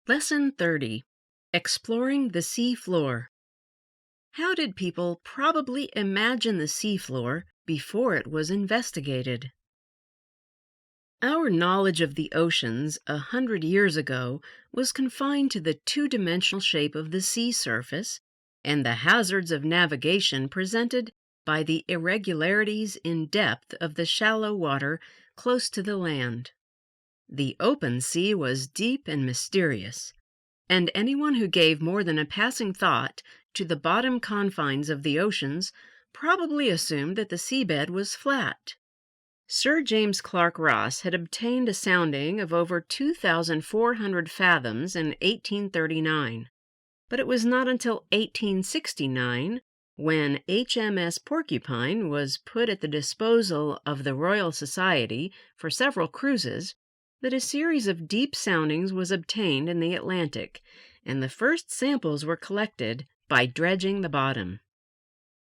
Lesson 30. Exploring the Sea Floor. How did people probably imagine the seafloor before it was investigated? Our knowledge of the oceans 100 years ago was confined to the two-dimensional shape of the sea surface and the hazards of navigation presented by the irregularities in depth of the shallow water close to the land. The open sea was deep and mysterious, and anyone who gave more than a passing thought to the bottom confines of the oceans probably assumed that the seabed was flat. Sir James Clark Ross had obtained a sounding of over 2,400 fathoms in 1839, but it was not until 1869, when HMS Porcupine was put at the disposal of the Royal Society for several cruises, that a series of deep soundings was obtained in the Atlantic, and the first samples were collected by dredging the bottom.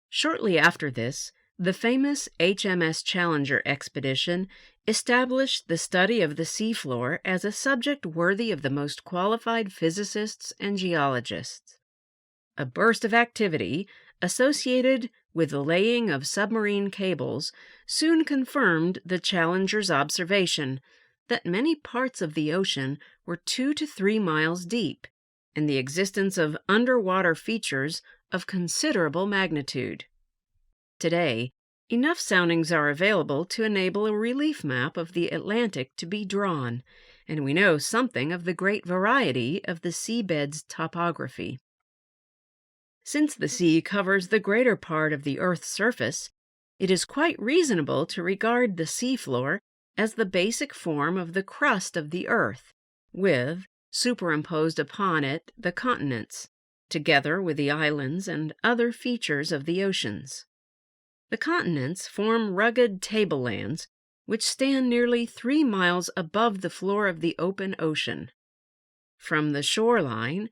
Shortly after this, the famous HMS Challenger expedition established the study of the seafloor as a subject worthy of the most qualified physicists and geologists. A burst of activity associated with the laying of submarine cables soon confirmed the Challenger's observation that many parts of the ocean were 2 to 3 miles deep, and the existence of underwater features of considerable magnitude. Today, enough soundings are available to enable a relief map of the Atlantic to be drawn, and we know something of the great variety of the seabed's topography. Since the sea covers the greater part of the Earth's surface, it is quite reasonable to regard the seafloor as the basic form of the crust of the Earth, with, superimposed upon it, the continents, together with the islands and other features of the oceans. The continents form rugged tablelands which stand nearly 3 miles above the floor of the open ocean. From the shoreline,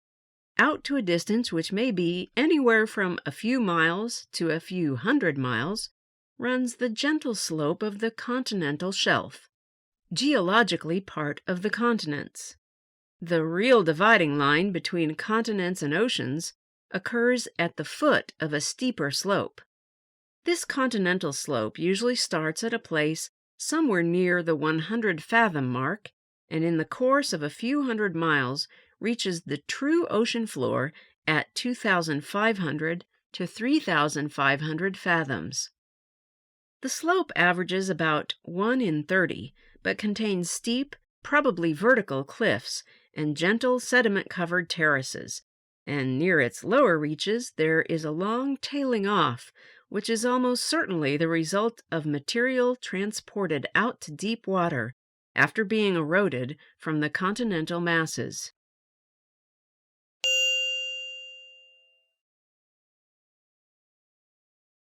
out to a distance which may be anywhere from a few miles to a few hundred miles, runs the gentle slope of the continental shelf, geologically part of the continents. The real dividing line between continents and oceans occurs at the foot of a steeper slope. This continental slope usually starts at a place somewhere near the 100-fathom mark, and in the course of a few hundred miles reaches the true ocean floor at 2,500 to 3,500 fathoms. The slope averages about 1 in 30, but contains steep, probably vertical cliffs and gentle sediment-covered terraces, and near its lower reaches there is a long tailing off, which is almost certainly the result of material transported out to deep water after being eroded from the continental masses.